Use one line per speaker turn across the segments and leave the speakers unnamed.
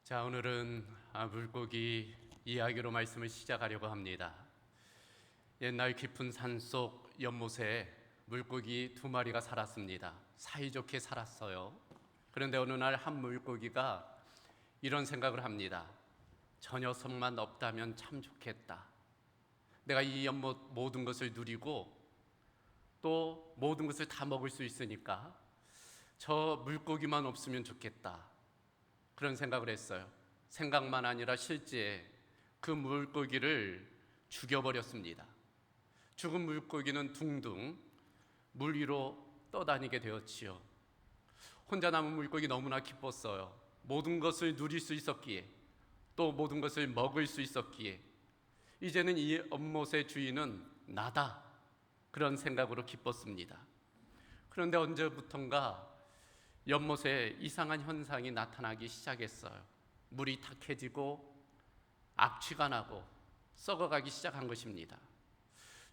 자, 오늘은 물고기 이야기로 말씀을 시작하려고 합니다. 옛날 깊은 산속 연못에 물고기 두 마리가 살았습니다. 사이좋게 살았어요. 그런데 어느 날 한 물고기가 이런 생각을 합니다. 저 녀석만 없다면 참 좋겠다. 내가 이 연못 모든 것을 누리고 또 모든 것을 다 먹을 수 있으니까 저 물고기만 없으면 좋겠다. 그런 생각을 했어요. 생각만 아니라 실제 그 물고기를 죽여버렸습니다. 죽은 물고기는 둥둥 물 위로 떠다니게 되었지요. 혼자 남은 물고기 너무나 기뻤어요. 모든 것을 누릴 수 있었기에, 또 모든 것을 먹을 수 있었기에 이제는 이 연못의 주인은 나다, 그런 생각으로 기뻤습니다. 그런데 언제부턴가 연못에 이상한 현상이 나타나기 시작했어요. 물이 탁해지고 악취가 나고 썩어가기 시작한 것입니다.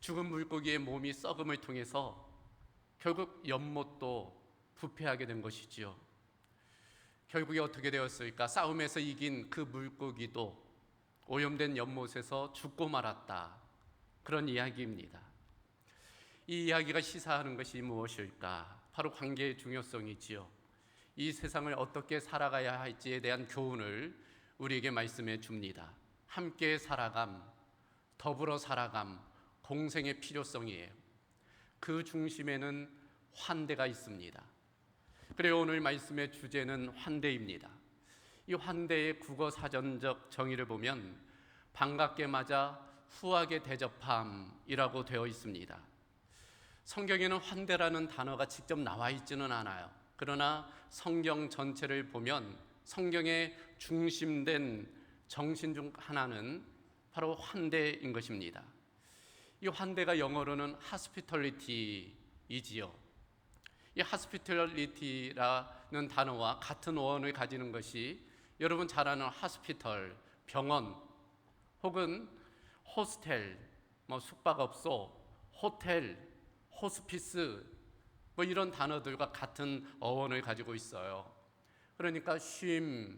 죽은 물고기의 몸이 썩음을 통해서 결국 연못도 부패하게 된 것이지요. 결국에 어떻게 되었을까? 싸움에서 이긴 그 물고기도 오염된 연못에서 죽고 말았다. 그런 이야기입니다. 이 이야기가 시사하는 것이 무엇일까? 바로 관계의 중요성이지요. 이 세상을 어떻게 살아가야 할지에 대한 교훈을 우리에게 말씀해 줍니다. 함께 살아감, 더불어 살아감, 공생의 필요성이에요. 그 중심에는 환대가 있습니다. 그래요, 오늘 말씀의 주제는 환대입니다. 이 환대의 국어사전적 정의를 보면 반갑게 맞아 후하게 대접함이라고 되어 있습니다. 성경에는 환대라는 단어가 직접 나와 있지는 않아요. 그러나 성경 전체를 보면 성경의 중심된 정신 중 하나는 바로 환대인 것입니다. 이 환대가 영어로는 hospitality이지요. 이 hospitality라는 단어와 같은 어원을 가지는 것이 여러분 잘 아는 hospital, 병원, 혹은 호스텔, 숙박업소, 호텔, 호스피스, 이런 단어들과 같은 어원을 가지고 있어요. 그러니까 쉼,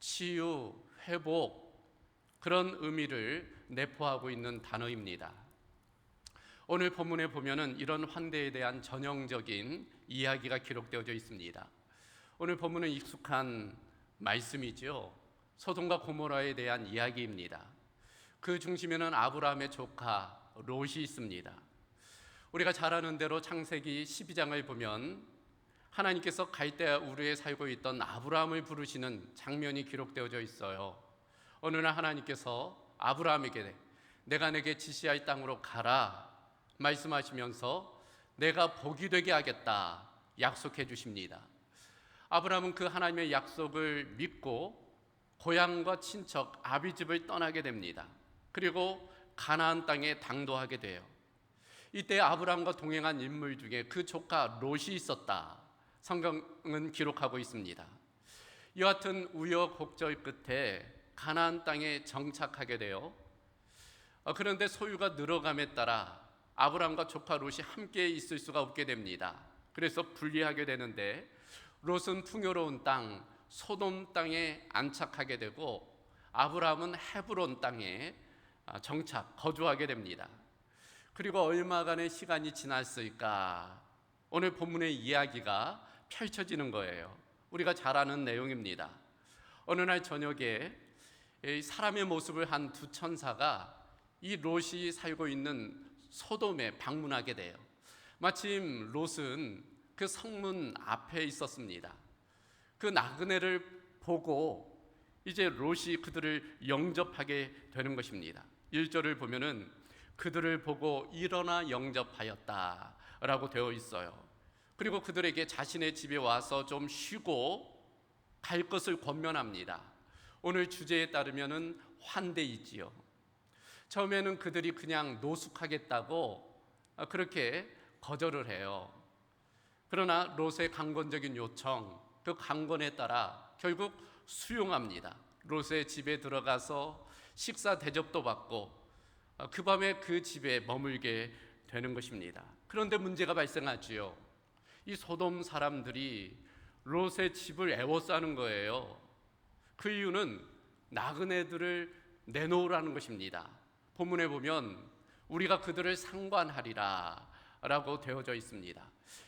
치유, 회복, 그런 의미를 내포하고 있는 단어입니다. 오늘 본문에 보면은 이런 환대에 대한 전형적인 이야기가 기록되어져 있습니다. 오늘 본문은 익숙한 말씀이죠. 소돔과 고모라에 대한 이야기입니다. 그 중심에는 아브라함의 조카 롯이 있습니다. 우리가 잘 아는 대로 창세기 12장을 보면 하나님께서 갈대아 우르에 살고 있던 아브라함을 부르시는 장면이 기록되어져 있어요. 어느 날 하나님께서 아브라함에게 내가 내게 지시할 땅으로 가라 말씀하시면서 내가 복이 되게 하겠다 약속해 주십니다. 아브라함은 그 하나님의 약속을 믿고 고향과 친척 아비집을 떠나게 됩니다. 그리고 가나안 땅에 당도하게 돼요. 이때 아브라함과 동행한 인물 중에 그 조카 롯이 있었다. 성경은 기록하고 있습니다. 여하튼 우여곡절 끝에 가나안 땅에 정착하게 돼요. 그런데 소유가 늘어감에 따라 아브라함과 조카 롯이 함께 있을 수가 없게 됩니다. 그래서 분리하게 되는데 롯은 풍요로운 땅 소돔 땅에 안착하게 되고 아브라함은 헤브론 땅에 거주하게 됩니다. 그리고 얼마간의 시간이 지났을까? 오늘 본문의 이야기가 펼쳐지는 거예요. 우리가 잘 아는 내용입니다. 어느 날 저녁에 사람의 모습을 한 두 천사가 이 롯이 살고 있는 소돔에 방문하게 돼요. 마침 롯은 그 성문 앞에 있었습니다. 그 나그네를 보고 이제 롯이 그들을 영접하게 되는 것입니다. 1절을 보면은 그들을 보고 일어나 영접하였다 라고 되어 있어요. 그리고 그들에게 자신의 집에 와서 좀 쉬고 갈 것을 권면합니다. 오늘 주제에 따르면 환대이지요. 처음에는 그들이 그냥 노숙하겠다고 그렇게 거절을 해요. 그러나 롯의 강권적인 요청, 그 강권에 따라 결국 수용합니다. 롯의 집에 들어가서 식사 대접도 받고 그 밤에 그 집에 머물게 되는 것입니다. 그런데 문제가 발생하지요. 이 소돔 사람들이 롯의 집을 애워싸는 거예요. 그 이유는 나그네들을 내놓으라는 것입니다. 본문에 보면 우리가 그들을 상관하리라 라고 되어져 있습니다.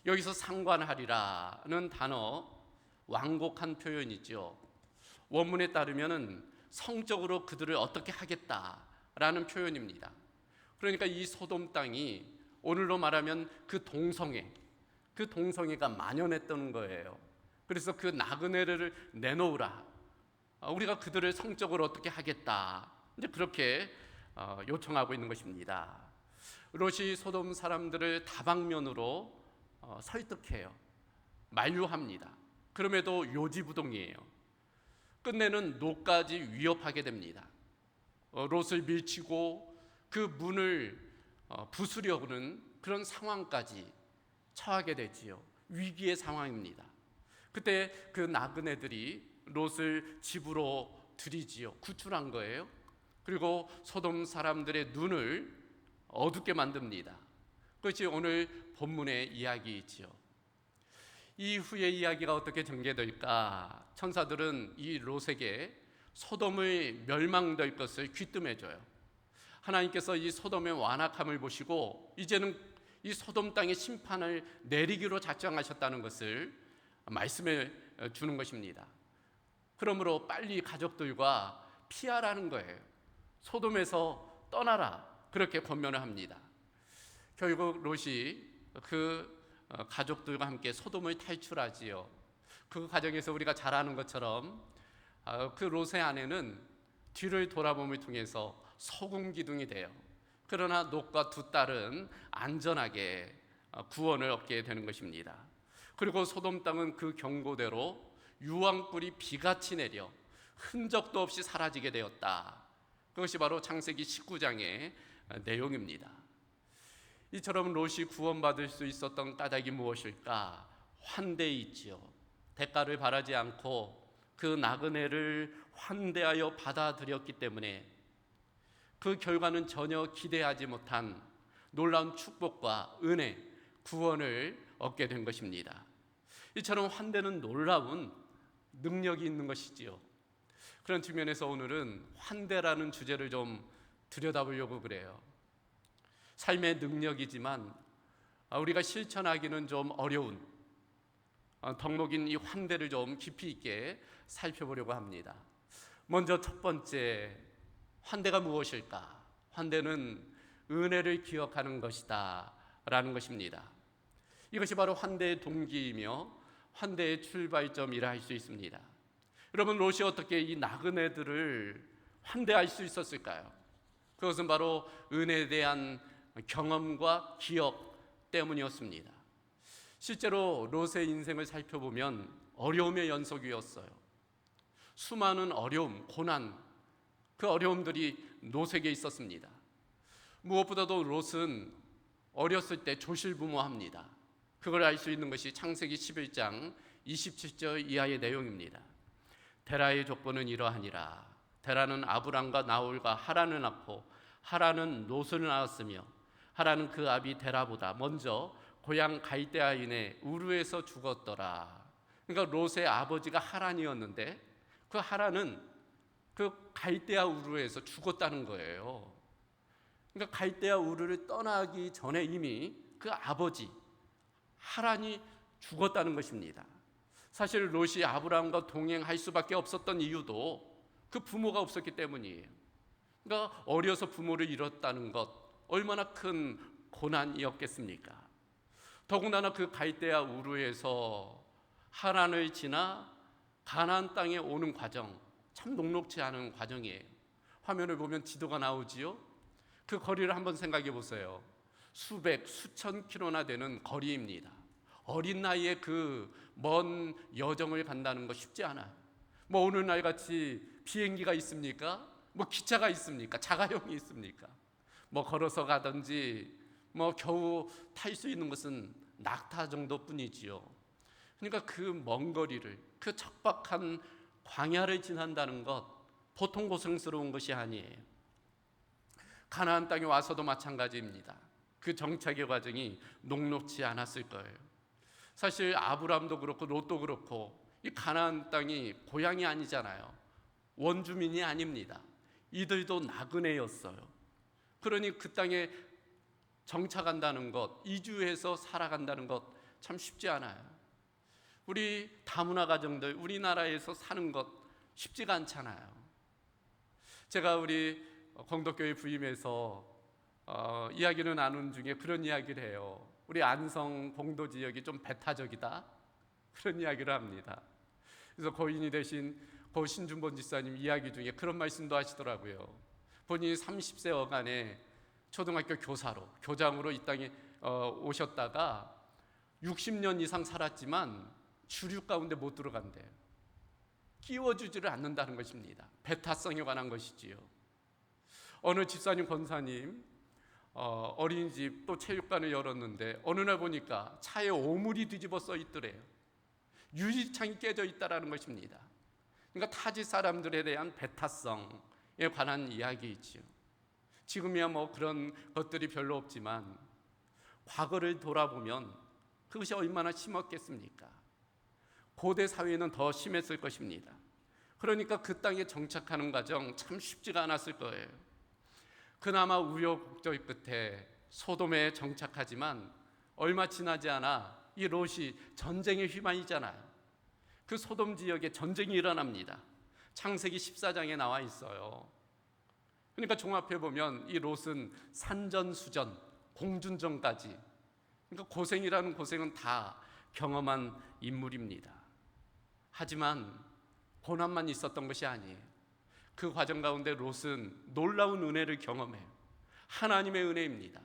여기서 상관하리라는 단어 완곡한 표현이죠. 원문에 따르면 성적으로 그들을 어떻게 하겠다라는 표현입니다. 그러니까 이 소돔 땅이 오늘로 말하면 그 동성애가 만연했던 거예요. 그래서 그 나그네를 내놓으라. 우리가 그들을 성적으로 어떻게 하겠다. 이제 그렇게 요청하고 있는 것입니다. 롯이 소돔 사람들을 다방면으로 설득해요. 만류합니다. 그럼에도 요지부동이에요. 끝내는 롯까지 위협하게 됩니다. 롯을 밀치고 그 문을 부수려는 그런 상황까지 처하게 되지요. 위기의 상황입니다. 그때 그 나그네들이 롯을 집으로 들이지요. 구출한 거예요. 그리고 소돔 사람들의 눈을 어둡게 만듭니다. 그것이 오늘 본문의 이야기이지요. 이후의 이야기가 어떻게 전개될까? 천사들은 이 롯에게 소돔의 멸망될 것을 귀뜸해줘요. 하나님께서 이 소돔의 완악함을 보시고 이제는 이 소돔 땅의 심판을 내리기로 작정하셨다는 것을 말씀해 주는 것입니다. 그러므로 빨리 가족들과 피하라는 거예요. 소돔에서 떠나라, 그렇게 권면을 합니다. 결국 롯이 그 가족들과 함께 소돔을 탈출하지요. 그 과정에서 우리가 잘 아는 것처럼 그 롯의 아내는 뒤를 돌아봄을 통해서 소금 기둥이 돼요. 그러나 롯과 두 딸은 안전하게 구원을 얻게 되는 것입니다. 그리고 소돔 땅은 그 경고대로 유황불이 비같이 내려 흔적도 없이 사라지게 되었다. 그것이 바로 창세기 19장의 내용입니다. 이처럼 롯이 구원받을 수 있었던 까닭이 무엇일까? 환대이지요. 대가를 바라지 않고 그 나그네를 환대하여 받아들였기 때문에 그 결과는 전혀 기대하지 못한 놀라운 축복과 은혜, 구원을 얻게 된 것입니다. 이처럼 환대는 놀라운 능력이 있는 것이지요. 그런 측면에서 오늘은 환대라는 주제를 좀 들여다보려고 그래요. 삶의 능력이지만 우리가 실천하기는 좀 어려운 덕목인 이 환대를 좀 깊이 있게 살펴보려고 합니다. 먼저 첫 번째, 환대가 무엇일까? 환대는 은혜를 기억하는 것이다 라는 것입니다. 이것이 바로 환대의 동기이며 환대의 출발점이라 할 수 있습니다. 여러분, 롯이 어떻게 이 나그네들을 환대할 수 있었을까요? 그것은 바로 은혜에 대한 경험과 기억 때문이었습니다. 실제로 롯의 인생을 살펴보면 어려움의 연속이었어요. 수많은 어려움, 고난, 그 어려움들이 롯에게 있었습니다. 무엇보다도 롯은 어렸을 때 조실부모합니다. 그걸 알 수 있는 것이 창세기 11장 27절 이하의 내용입니다. 데라의 조건은 이러하니라. 데라는 아브람과 나홀과 하란을 낳고 하란은 롯을 낳았으며 하란은 그 아비 데라보다 먼저 고향 갈대아인의 우르에서 죽었더라. 그러니까 롯의 아버지가 하란이었는데 그 하란은 그 갈대아 우르에서 죽었다는 거예요. 그러니까 갈대아 우르를 떠나기 전에 이미 그 아버지 하란이 죽었다는 것입니다. 사실 롯이 아브라함과 동행할 수밖에 없었던 이유도 그 부모가 없었기 때문이에요. 그러니까 어려서 부모를 잃었다는 것 얼마나 큰 고난이었겠습니까? 더군다나 그 갈대아 우르에서 하란을 지나 가나안 땅에 오는 과정, 참 녹록지 않은 과정이에요. 화면을 보면 지도가 나오지요. 그 거리를 한번 생각해 보세요. 수백, 수천 킬로나 되는 거리입니다. 어린 나이에 그 먼 여정을 간다는 거 쉽지 않아요. 뭐 오늘날 같이 비행기가 있습니까? 뭐 기차가 있습니까? 자가용이 있습니까? 뭐 걸어서 가든지 뭐 겨우 탈 수 있는 것은 낙타 정도뿐이지요. 그러니까 그 먼 거리를, 그 척박한 광야를 지난다는 것 보통 고생스러운 것이 아니에요. 가나안 땅에 와서도 마찬가지입니다. 그 정착의 과정이 녹록지 않았을 거예요. 사실 아브람도 그렇고 롯도 그렇고 이 가나안 땅이 고향이 아니잖아요. 원주민이 아닙니다. 이들도 나그네였어요. 그러니 그 땅에 정착한다는 것, 이주해서 살아간다는 것 참 쉽지 않아요. 우리 다문화 가정들, 우리나라에서 사는 것 쉽지가 않잖아요. 제가 우리 공덕교회 부임해서 이야기를 나눈 중에 그런 이야기를 해요. 우리 안성 봉도 지역이 좀 배타적이다, 그런 이야기를 합니다. 그래서 고인이 되신 고 신준본 집사님 이야기 중에 그런 말씀도 하시더라고요. 본인이 30세 어간에 초등학교 교사로, 교장으로 이 땅에 오셨다가 60년 이상 살았지만 주류 가운데 못 들어간대요. 끼워주지를 않는다는 것입니다. 배타성에 관한 것이지요. 어느 집사님 권사님 어린이집 또 체육관을 열었는데 어느 날 보니까 차에 오물이 뒤집어 써 있더래요. 유리창이 깨져 있다라는 것입니다. 그러니까 타지 사람들에 대한 배타성에 관한 이야기이지요. 지금이야 뭐 그런 것들이 별로 없지만 과거를 돌아보면 그것이 얼마나 심했겠습니까? 고대 사회는 더 심했을 것입니다. 그러니까 그 땅에 정착하는 과정 참 쉽지가 않았을 거예요. 그나마 우여곡절 끝에 소돔에 정착하지만 얼마 지나지 않아 이 롯이 전쟁에 휘말리잖아요. 그 소돔 지역에 전쟁이 일어납니다. 창세기 14장에 나와 있어요. 그러니까 종합해 보면 이 롯은 산전수전, 공준전까지, 그러니까 고생이라는 고생은 다 경험한 인물입니다. 하지만 고난만 있었던 것이 아니에요. 그 과정 가운데 롯은 놀라운 은혜를 경험해요. 하나님의 은혜입니다.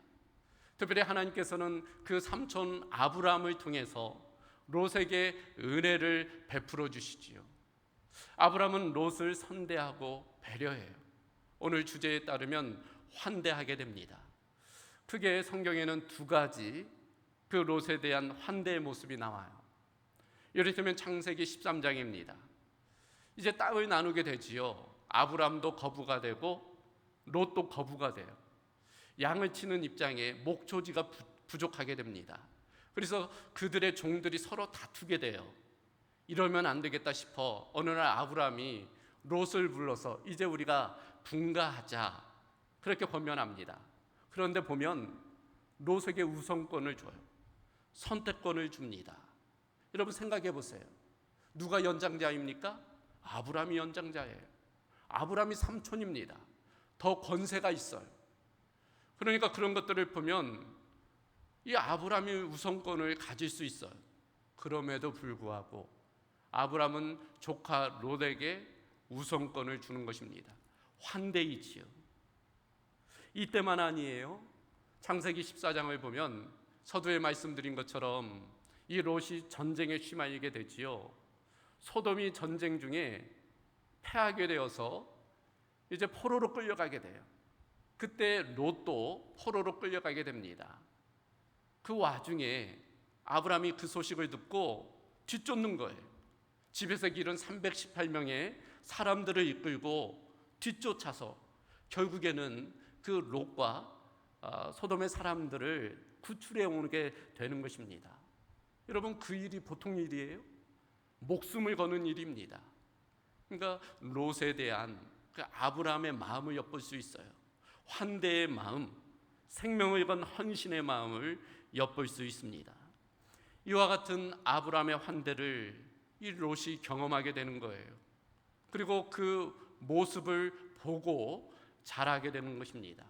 특별히 하나님께서는 그 삼촌 아브라함을 통해서 롯에게 은혜를 베풀어 주시지요. 아브라함은 롯을 선대하고 배려해요. 오늘 주제에 따르면 환대하게 됩니다. 크게 성경에는 두 가지 그 롯에 대한 환대의 모습이 나와요. 이를테면 창세기 13장입니다. 이제 땅을 나누게 되지요. 아브람도 거부가 되고 롯도 거부가 돼요. 양을 치는 입장에 목초지가 부족하게 됩니다. 그래서 그들의 종들이 서로 다투게 돼요. 이러면 안 되겠다 싶어 어느 날 아브람이 롯을 불러서 이제 우리가 분가하자, 그렇게 권면합니다. 그런데 보면 롯에게 우선권을 줘요. 선택권을 줍니다. 여러분 생각해 보세요. 누가 연장자입니까? 아브람이 연장자예요. 아브람이 삼촌입니다. 더 권세가 있어요. 그러니까 그런 것들을 보면 이 아브람이 우선권을 가질 수 있어요. 그럼에도 불구하고 아브람은 조카 롯에게 우선권을 주는 것입니다. 환대이지요. 이때만 아니에요. 창세기 14장을 보면 서두에 말씀드린 것처럼 이 롯이 전쟁에 휘말리게 되지요. 소돔이 전쟁 중에 패하게 되어서 이제 포로로 끌려가게 돼요. 그때 롯도 포로로 끌려가게 됩니다. 그 와중에 아브람이 그 소식을 듣고 뒤쫓는 거예요. 집에서 기른 318명의 사람들을 이끌고 뒤쫓아서 결국에는 그 롯과 소돔의 사람들을 구출해 오게 되는 것입니다. 여러분 그 일이 보통 일이에요? 목숨을 거는 일입니다. 그러니까 롯에 대한 그 아브라함의 마음을 엿볼 수 있어요. 환대의 마음, 생명을 건 헌신의 마음을 엿볼 수 있습니다. 이와 같은 아브라함의 환대를 이 롯이 경험하게 되는 거예요. 그리고 그 모습을 보고 자라게 되는 것입니다.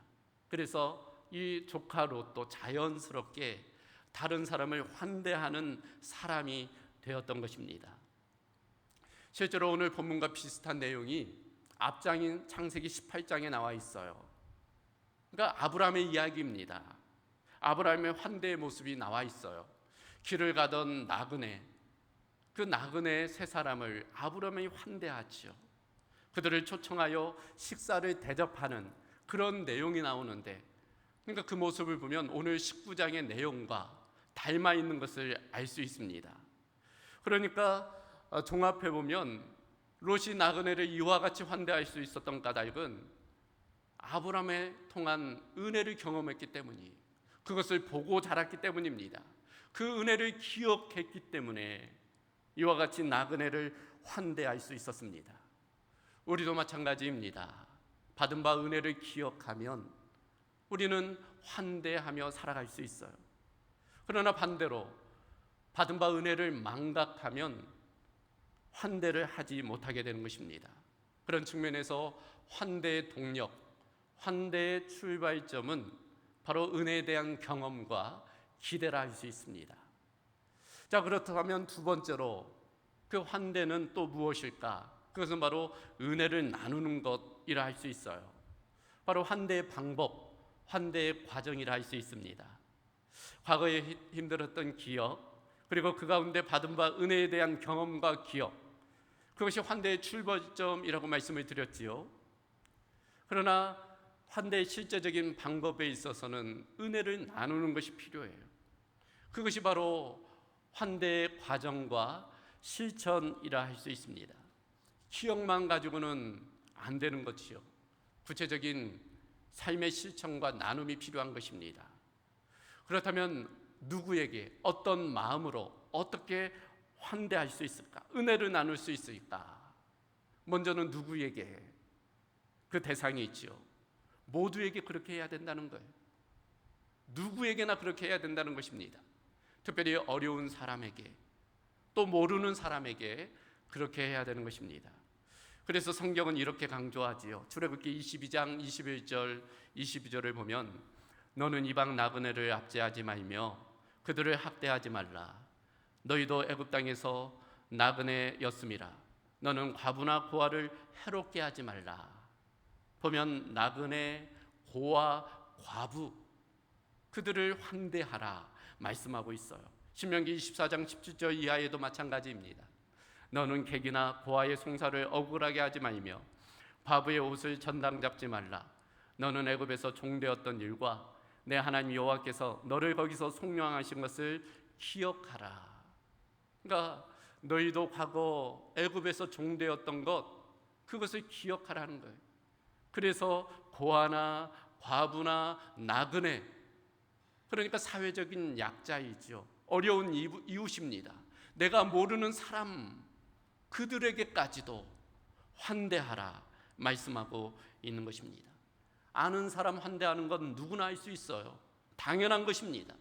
그래서 이 조카 롯도 자연스럽게 다른 사람을 환대하는 사람이 되었던 것입니다. 실제로 오늘 본문과 비슷한 내용이 앞장인 창세기 18장에 나와 있어요. 그러니까 아브라함의 이야기입니다. 아브라함의 환대의 모습이 나와 있어요. 길을 가던 나그네, 그 나그네 세 사람을 아브라함이 환대하지요. 그들을 초청하여 식사를 대접하는 그런 내용이 나오는데, 그러니까 그 모습을 보면 오늘 19장의 내용과 닮아 있는 것을 알 수 있습니다. 그러니까 종합해 보면 롯이 나그네를 이와 같이 환대할 수 있었던 까닭은 아브라함에 통한 은혜를 경험했기 때문이, 그것을 보고 자랐기 때문입니다. 그 은혜를 기억했기 때문에 이와 같이 나그네를 환대할 수 있었습니다. 우리도 마찬가지입니다. 받은 바 은혜를 기억하면 우리는 환대하며 살아갈 수 있어요. 그러나 반대로 받은 바 은혜를 망각하면 환대를 하지 못하게 되는 것입니다. 그런 측면에서 환대의 동력, 환대의 출발점은 바로 은혜에 대한 경험과 기대라 할 수 있습니다. 자, 그렇다면 두 번째로 그 환대는 또 무엇일까? 그것은 바로 은혜를 나누는 것이라 할 수 있어요. 바로 환대의 방법, 환대의 과정이라 할 수 있습니다. 과거에 힘들었던 기억, 그리고 그 가운데 받은 바 은혜에 대한 경험과 기억, 그것이 환대의 출발점이라고 말씀을 드렸지요. 그러나 환대의 실제적인 방법에 있어서는 은혜를 나누는 것이 필요해요. 그것이 바로 환대의 과정과 실천이라 할 수 있습니다. 기억만 가지고는 안 되는 것이요, 구체적인 삶의 실천과 나눔이 필요한 것입니다. 그렇다면 누구에게 어떤 마음으로 어떻게 환대할 수 있을까? 은혜를 나눌 수 있을까? 먼저는 누구에게? 그 대상이 있지요. 모두에게 그렇게 해야 된다는 거예요. 누구에게나 그렇게 해야 된다는 것입니다. 특별히 어려운 사람에게, 또 모르는 사람에게 그렇게 해야 되는 것입니다. 그래서 성경은 이렇게 강조하지요. 출애굽기 22장 21절 22절을 보면 너는 이방 나그네를 압제하지 말며 그들을 학대하지 말라. 너희도 애굽 땅에서 나그네였음이라. 너는 과부나 고아를 해롭게 하지 말라. 보면 나그네, 고아, 과부, 그들을 환대하라 말씀하고 있어요. 신명기 24장 17절 이하에도 마찬가지입니다. 너는 객이나 고아의 송사를 억울하게 하지 말며 과부의 옷을 전당 잡지 말라. 너는 애굽에서 종되었던 일과 내 하나님 여호와께서 너를 거기서 속량하신 것을 기억하라. 그러니까 너희도 과거 애굽에서 종되었던 것, 그것을 기억하라는 거예요. 그래서 고아나 과부나 나그네, 그러니까 사회적인 약자이죠. 어려운 이웃입니다. 내가 모르는 사람, 그들에게까지도 환대하라 말씀하고 있는 것입니다. 아는 사람 환대하는 건 누구나 할 수 있어요. 당연한 것입니다.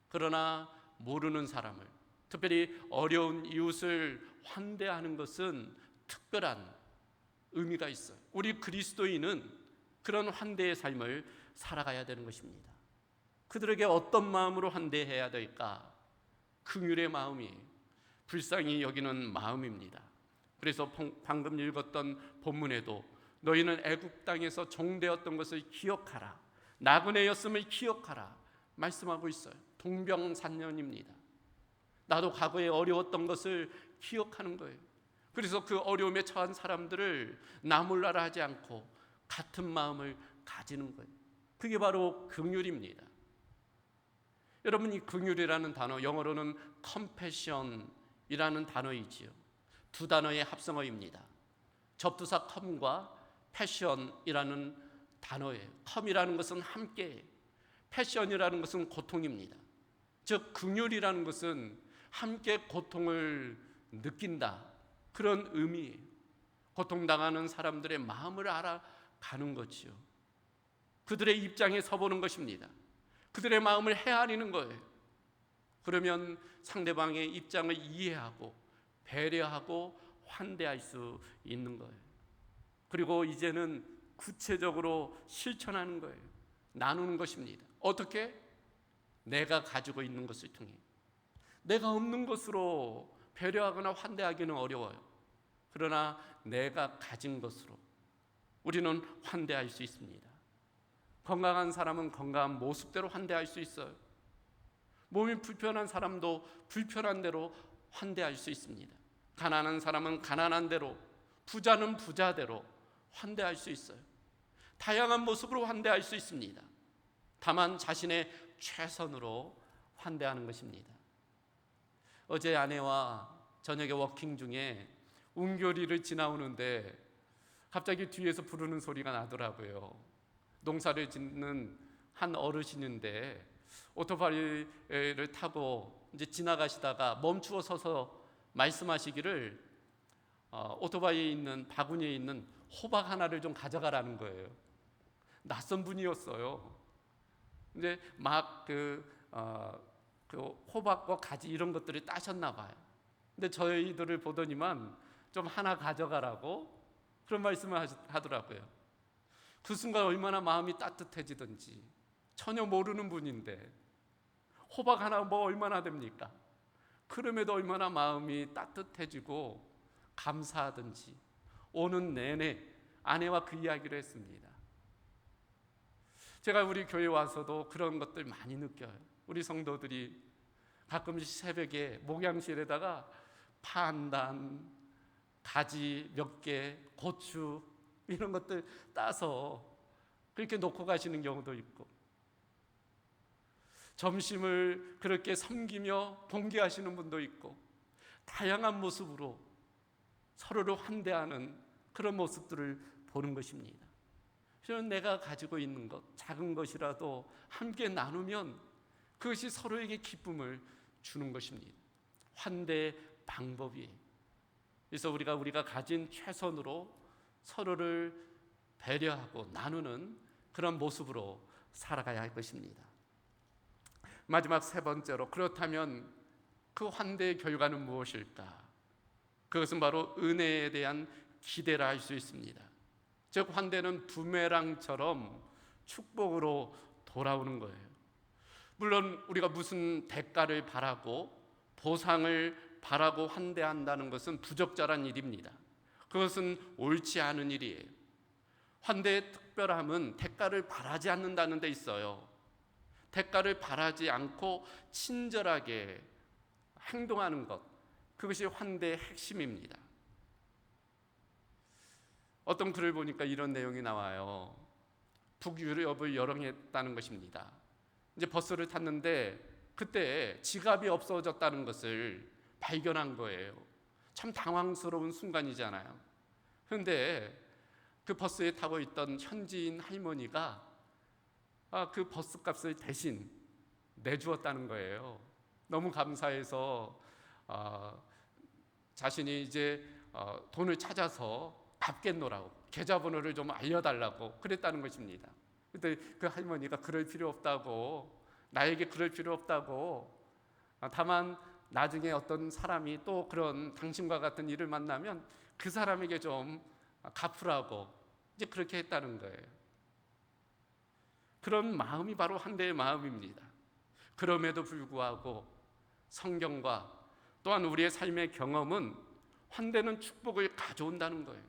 그러나 모르는 사람을, 특별히 어려운 이웃을 환대하는 것은 특별한 의미가 있어요. 우리 그리스도인은 그런 환대의 삶을 살아가야 되는 것입니다. 그들에게 어떤 마음으로 환대해야 될까? 긍휼의 마음이, 불쌍히 여기는 마음입니다. 그래서 방금 읽었던 본문에도 너희는 애굽 땅에서 종되었던 것을 기억하라, 나그네였음을 기억하라 말씀하고 있어요. 동병상련입니다. 나도 과거에 어려웠던 것을 기억하는 거예요. 그래서 그 어려움에 처한 사람들을 나 몰라라 하지 않고 같은 마음을 가지는 거예요. 그게 바로 긍휼입니다. 여러분, 이 긍휼이라는 단어, 영어로는 compassion이라는 단어이지요. 두 단어의 합성어입니다. 접두사 come과 passion이라는 단어예요. come이라는 것은 함께, passion이라는 것은 고통입니다. 즉 긍휼이라는 것은 함께 고통을 느낀다, 그런 의미예요. 고통당하는 사람들의 마음을 알아가는 것이요, 그들의 입장에 서보는 것입니다. 그들의 마음을 헤아리는 거예요. 그러면 상대방의 입장을 이해하고 배려하고 환대할 수 있는 거예요. 그리고 이제는 구체적으로 실천하는 거예요. 나누는 것입니다. 어떻게? 내가 가지고 있는 것을 통해. 내가 없는 것으로 배려하거나 환대하기는 어려워요. 그러나 내가 가진 것으로 우리는 환대할 수 있습니다. 건강한 사람은 건강한 모습대로 환대할 수 있어요. 몸이 불편한 사람도 불편한 대로 환대할 수 있습니다. 가난한 사람은 가난한 대로, 부자는 부자대로 환대할 수 있어요. 다양한 모습으로 환대할 수 있습니다. 다만 자신의 최선으로 환대하는 것입니다. 어제 아내와 저녁에 워킹 중에 운교리를 지나오는데 갑자기 뒤에서 부르는 소리가 나더라고요. 농사를 짓는 한 어르신인데 오토바이를 타고 이제 지나가시다가 멈추어 서서 말씀하시기를, 오토바이에 있는 바구니에 있는 호박 하나를 좀 가져가라는 거예요. 낯선 분이었어요. 근데 막 그 호박과 가지 이런 것들을 따셨나 봐요. 근데 저희들을 보더니만 좀 하나 가져가라고 그런 말씀을 하더라고요. 그 순간 얼마나 마음이 따뜻해지든지. 전혀 모르는 분인데 호박 하나 뭐 얼마나 됩니까? 그럼에도 얼마나 마음이 따뜻해지고 감사하든지. 오는 내내 아내와 그 이야기를 했습니다. 제가 우리 교회 와서도 그런 것들 많이 느껴요. 우리 성도들이 가끔씩 새벽에 목양실에다가 파 한 단, 가지 몇 개, 고추 이런 것들 따서 그렇게 놓고 가시는 경우도 있고, 점심을 그렇게 섬기며 봉기하시는 분도 있고, 다양한 모습으로 서로를 환대하는 그런 모습들을 보는 것입니다. 저는 내가 가지고 있는 것, 작은 것이라도 함께 나누면 그것이 서로에게 기쁨을 주는 것입니다. 환대의 방법이에요. 그래서 우리가 가진 최선으로 서로를 배려하고 나누는 그런 모습으로 살아가야 할 것입니다. 마지막 세 번째로, 그렇다면 그 환대의 결과는 무엇일까? 그것은 바로 은혜에 대한 기대라 할 수 있습니다. 즉 환대는 부메랑처럼 축복으로 돌아오는 거예요. 물론 우리가 무슨 대가를 바라고 보상을 바라고 환대한다는 것은 부적절한 일입니다. 그것은 옳지 않은 일이에요. 환대의 특별함은 대가를 바라지 않는다는 데 있어요. 대가를 바라지 않고 친절하게 행동하는 것, 그것이 환대의 핵심입니다. 어떤 글을 보니까 이런 내용이 나와요. 북유럽을 여행했다는 것입니다. 이제 버스를 탔는데 그때 지갑이 없어졌다는 것을 발견한 거예요. 참 당황스러운 순간이잖아요. 그런데 그 버스에 타고 있던 현지인 할머니가 그 버스 값을 대신 내주었다는 거예요. 너무 감사해서 자신이 이제 돈을 찾아서 갚겠노라고, 계좌번호를 좀 알려달라고 그랬다는 것입니다. 그때 그 할머니가 그럴 필요 없다고, 나에게 그럴 필요 없다고, 다만 나중에 어떤 사람이 또 그런 당신과 같은 일을 만나면 그 사람에게 좀 갚으라고 이제 그렇게 했다는 거예요. 그런 마음이 바로 환대의 마음입니다. 그럼에도 불구하고 성경과 또한 우리의 삶의 경험은 환대는 축복을 가져온다는 거예요.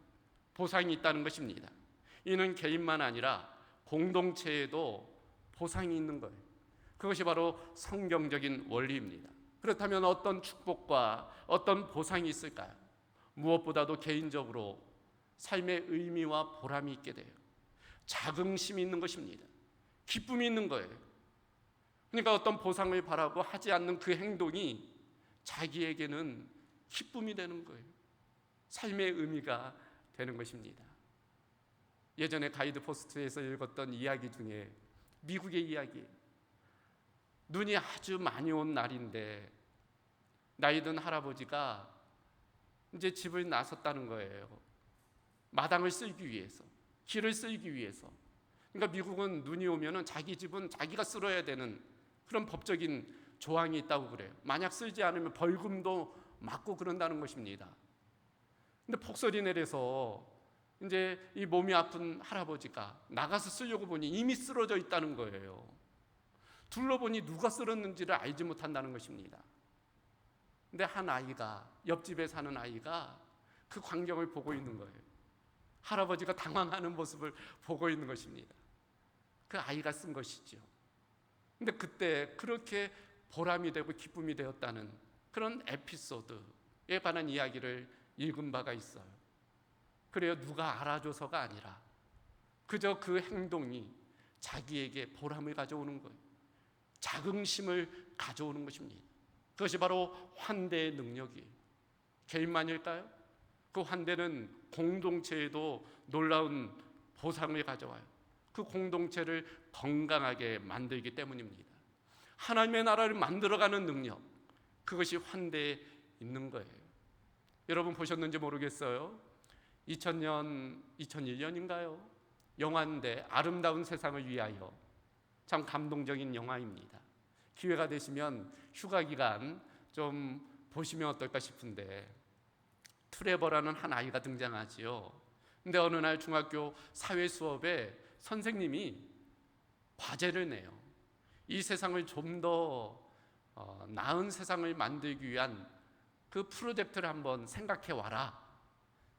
보상이 있다는 것입니다. 이는 개인만 아니라 공동체에도 보상이 있는 거예요. 그것이 바로 성경적인 원리입니다. 그렇다면 어떤 축복과 어떤 보상이 있을까요? 무엇보다도 개인적으로 삶의 의미와 보람이 있게 돼요. 자긍심이 있는 것입니다. 기쁨이 있는 거예요. 그러니까 어떤 보상을 바라고 하지 않는 그 행동이 자기에게는 기쁨이 되는 거예요. 삶의 의미가 되는 것입니다. 예전에 가이드 포스트에서 읽었던 이야기 중에 미국의 이야기예요. 눈이 아주 많이 온 날인데 나이 든 할아버지가 이제 집을 나섰다는 거예요. 마당을 쓸기 위해서, 길을 쓸기 위해서. 그러니까 미국은 눈이 오면은 자기 집은 자기가 쓸어야 되는 그런 법적인 조항이 있다고 그래요. 만약 쓸지 않으면 벌금도 맞고 그런다는 것입니다. 근데 폭설이 내려서 이제 이 몸이 아픈 할아버지가 나가서 쓰려고 보니 이미 쓰러져 있다는 거예요. 둘러보니 누가 쓸었는지를 알지 못한다는 것입니다. 근데 한 아이가, 옆집에 사는 아이가 그 광경을 보고 있는 거예요. 할아버지가 당황하는 모습을 보고 있는 것입니다. 그 아이가 쓴 것이죠. 근데 그때 그렇게 보람이 되고 기쁨이 되었다는 그런 에피소드에 관한 이야기를 읽은 바가 있어요. 그래요. 누가 알아줘서가 아니라 그저 그 행동이 자기에게 보람을 가져오는 거예요. 자긍심을 가져오는 것입니다. 그것이 바로 환대의 능력이에요. 개인만일까요? 그 환대는 공동체에도 놀라운 보상을 가져와요. 그 공동체를 건강하게 만들기 때문입니다. 하나님의 나라를 만들어가는 능력, 그것이 환대에 있는 거예요. 여러분 보셨는지 모르겠어요. 2000년, 2001년인가요? 영화인데 아름다운 세상을 위하여. 참 감동적인 영화입니다. 기회가 되시면 휴가 기간 좀 보시면 어떨까 싶은데, 트레버라는 한 아이가 등장하지요. 근데 어느 날 중학교 사회 수업에 선생님이 과제를 내요. 이 세상을 좀 더 나은 세상을 만들기 위한 그 프로젝트를 한번 생각해 와라.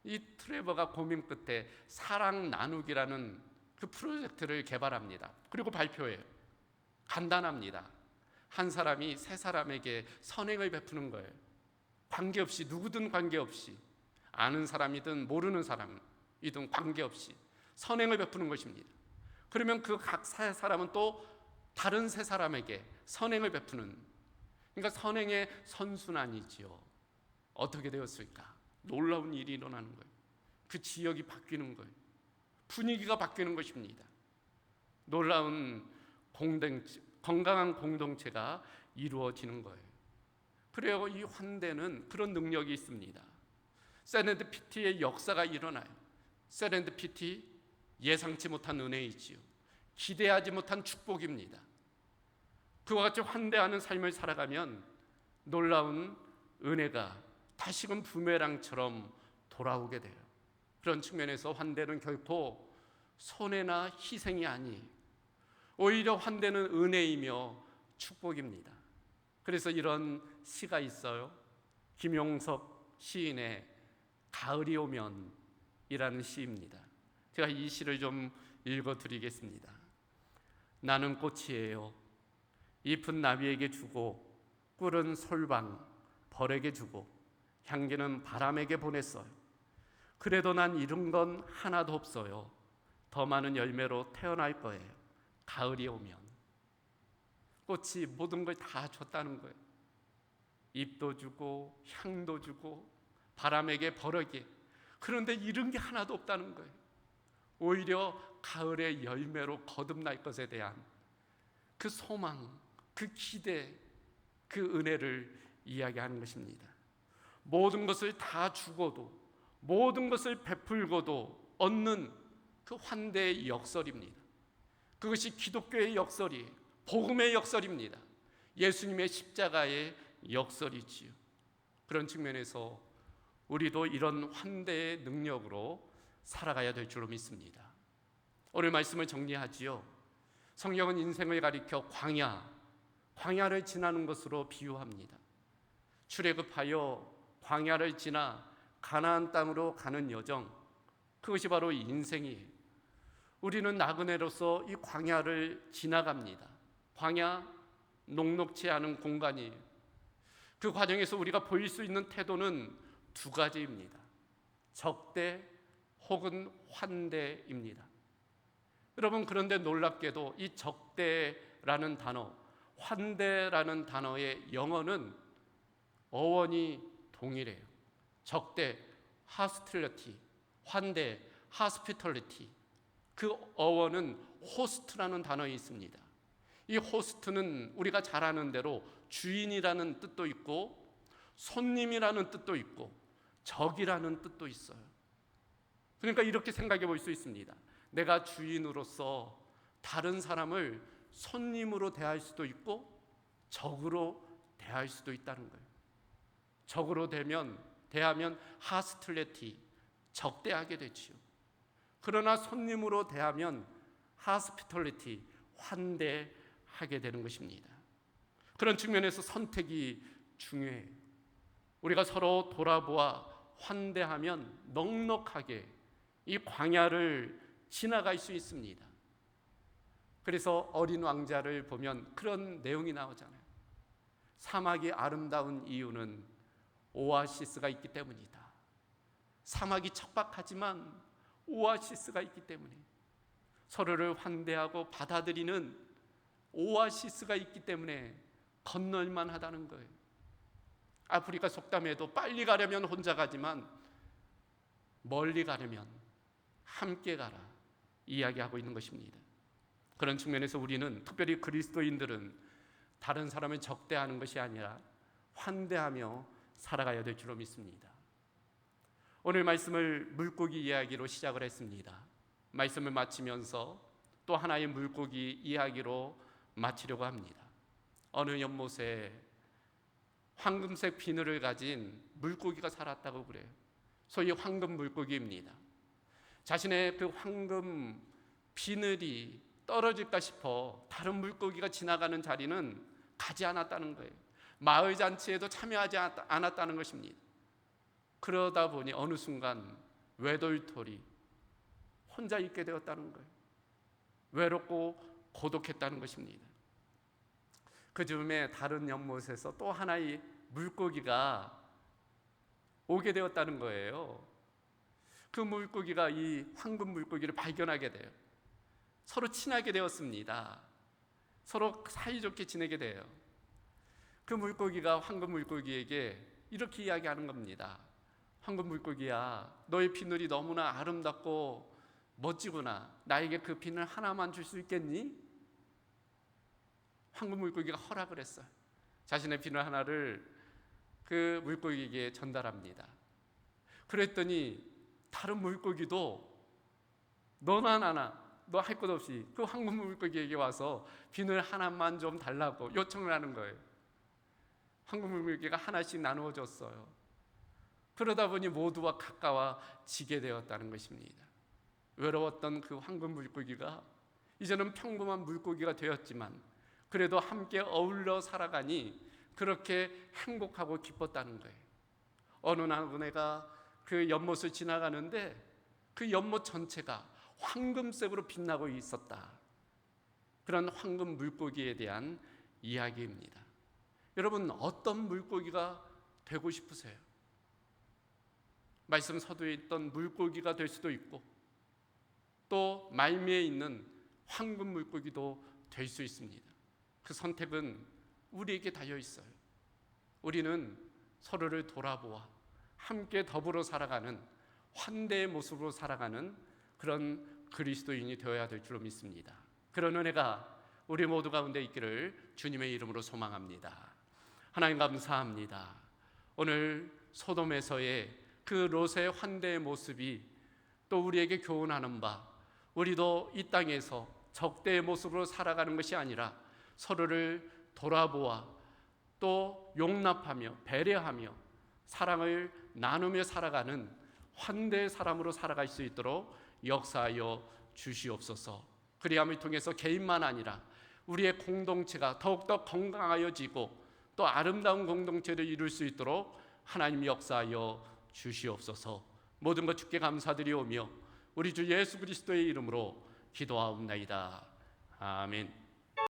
이 트레버가 고민 끝에 사랑 나누기라는 그 프로젝트를 개발합니다. 그리고 발표해요. 간단합니다. 한 사람이 세 사람에게 선행을 베푸는 거예요. 관계없이, 누구든 관계없이, 아는 사람이든 모르는 사람이든 관계없이 선행을 베푸는 것입니다. 그러면 그 각 세 사람은 또 다른 세 사람에게 선행을 베푸는, 그러니까 선행의 선순환이지요. 어떻게 되었을까? 놀라운 일이 일어나는 거예요. 그 지역이 바뀌는 거예요. 분위기가 바뀌는 것입니다. 놀라운 건강한 공동체가 이루어지는 거예요. 그래요. 이 환대는 그런 능력이 있습니다. 세렌디피티의 역사가 일어나요. 세렌디피티, 예상치 못한 은혜이지요. 기대하지 못한 축복입니다. 그와 같이 환대하는 삶을 살아가면 놀라운 은혜가 다시금 부메랑처럼 돌아오게 돼요. 그런 측면에서 환대는 결코 손해나 희생이 아니에요. 오히려 환대는 은혜이며 축복입니다. 그래서 이런 시가 있어요. 김용석 시인의 가을이 오면이라는 시입니다. 제가 이 시를 좀 읽어드리겠습니다. 나는 꽃이에요. 잎은 나비에게 주고 꿀은 솔방 벌에게 주고 향기는 바람에게 보냈어요. 그래도 난 잃은 건 하나도 없어요. 더 많은 열매로 태어날 거예요. 가을이 오면. 꽃이 모든 걸 다 줬다는 거예요. 잎도 주고 향도 주고 바람에게 벌에게. 그런데 잃은 게 하나도 없다는 거예요. 오히려 가을의 열매로 거듭날 것에 대한 그 소망, 그 기대, 그 은혜를 이야기하는 것입니다. 모든 것을 다 주고도, 모든 것을 베풀고도 얻는 그 환대의 역설입니다. 그것이 기독교의 역설이에요. 복음의 역설입니다. 예수님의 십자가의 역설이지요. 그런 측면에서 우리도 이런 환대의 능력으로 살아가야 될 줄로 믿습니다. 오늘 말씀을 정리하지요. 성경은 인생을 가리켜 광야를 지나는 것으로 비유합니다. 출애굽하여 광야를 지나 가나안 땅으로 가는 여정, 그것이 바로 인생이에요. 우리는 나그네로서 이 광야를 지나갑니다. 광야, 녹록지 않은 공간이에요. 그 과정에서 우리가 보일 수 있는 태도는 두 가지입니다. 적대 혹은 환대입니다. 여러분, 그런데 놀랍게도 이 적대라는 단어, 환대라는 단어의 영어는 어원이 동일해요. 적대, hospitality, 환대, hospitality. 그 어원은 호스트라는 단어에 있습니다. 이 호스트는 우리가 잘 아는 대로 주인이라는 뜻도 있고 손님이라는 뜻도 있고 적이라는 뜻도 있어요. 그러니까 이렇게 생각해 볼 수 있습니다. 내가 주인으로서 다른 사람을 손님으로 대할 수도 있고 적으로 대할 수도 있다는 거예요. 적으로 대하면 하스틀레티, 적대하게 되지요. 그러나 손님으로 대하면 하스피털리티, 환대하게 되는 것입니다. 그런 측면에서 선택이 중요해요. 우리가 서로 돌아보아 환대하면 넉넉하게 이 광야를 지나갈 수 있습니다. 그래서 어린 왕자를 보면 그런 내용이 나오잖아요. 사막이 아름다운 이유는 오아시스가 있기 때문이다. 사막이 척박하지만 오아시스가 있기 때문에 서로를 환대하고 받아들이는 오아시스가 있기 때문에 건널만 하다는 거예요. 아프리카 속담에도 빨리 가려면 혼자 가지만 멀리 가려면 함께 가라 이야기하고 있는 것입니다. 그런 측면에서 우리는, 특별히 그리스도인들은 다른 사람을 적대하는 것이 아니라 환대하며 살아가야 될 줄로 믿습니다. 오늘 말씀을 물고기 이야기로 시작을 했습니다. 말씀을 마치면서 또 하나의 물고기 이야기로 마치려고 합니다. 어느 연못에 황금색 비늘을 가진 물고기가 살았다고 그래요. 소위 황금 물고기입니다. 자신의 그 황금 비늘이 떨어질까 싶어 다른 물고기가 지나가는 자리는 가지 않았다는 거예요. 마을 잔치에도 참여하지 않았다는 것입니다. 그러다 보니 어느 순간 외돌토리 혼자 있게 되었다는 거예요. 외롭고 고독했다는 것입니다. 그 즈음에 다른 연못에서 또 하나의 물고기가 오게 되었다는 거예요. 그 물고기가 이 황금 물고기를 발견하게 돼요. 서로 친하게 되었습니다. 서로 사이좋게 지내게 돼요. 그 물고기가 황금 물고기에게 이렇게 이야기하는 겁니다. 황금 물고기야, 너의 비늘이 너무나 아름답고 멋지구나. 나에게 그 비늘 하나만 줄 수 있겠니? 황금 물고기가 허락을 했어요. 자신의 비늘 하나를 그 물고기에게 전달합니다. 그랬더니 다른 물고기도 너나 나나 너 할 것 없이 그 황금 물고기에게 와서 비늘 하나만 좀 달라고 요청을 하는 거예요. 황금 물고기가 하나씩 나누어 줬어요. 그러다 보니 모두와 가까워지게 되었다는 것입니다. 외로웠던 그 황금 물고기가 이제는 평범한 물고기가 되었지만 그래도 함께 어울려 살아가니 그렇게 행복하고 기뻤다는 거예요. 어느 나그네가 그 연못을 지나가는데 그 연못 전체가 황금색으로 빛나고 있었다. 그런 황금 물고기에 대한 이야기입니다. 여러분, 어떤 물고기가 되고 싶으세요? 말씀 서두에 있던 물고기가 될 수도 있고 또 말미에 있는 황금 물고기도 될 수 있습니다. 그 선택은 우리에게 달려 있어요. 우리는 서로를 돌아보아 함께 더불어 살아가는 환대의 모습으로 살아가는 그런 그리스도인이 되어야 될 줄로 믿습니다. 그런 은혜가 우리 모두 가운데 있기를 주님의 이름으로 소망합니다. 하나님 감사합니다. 오늘 소돔에서의 그 롯의 환대의 모습이 또 우리에게 교훈하는 바, 우리도 이 땅에서 적대의 모습으로 살아가는 것이 아니라 서로를 돌아보아 또 용납하며 배려하며 사랑을 나누며 살아가는 환대의 사람으로 살아갈 수 있도록 역사하여 주시옵소서. 그리함을 통해서 개인만 아니라 우리의 공동체가 더욱더 건강하여지고 또 아름다운 공동체를 이룰 수 있도록 하나님 역사하여 주시옵소서. 모든 것 주께 감사드리오며 우리 주 예수 그리스도의 이름으로 기도하옵나이다. 아멘.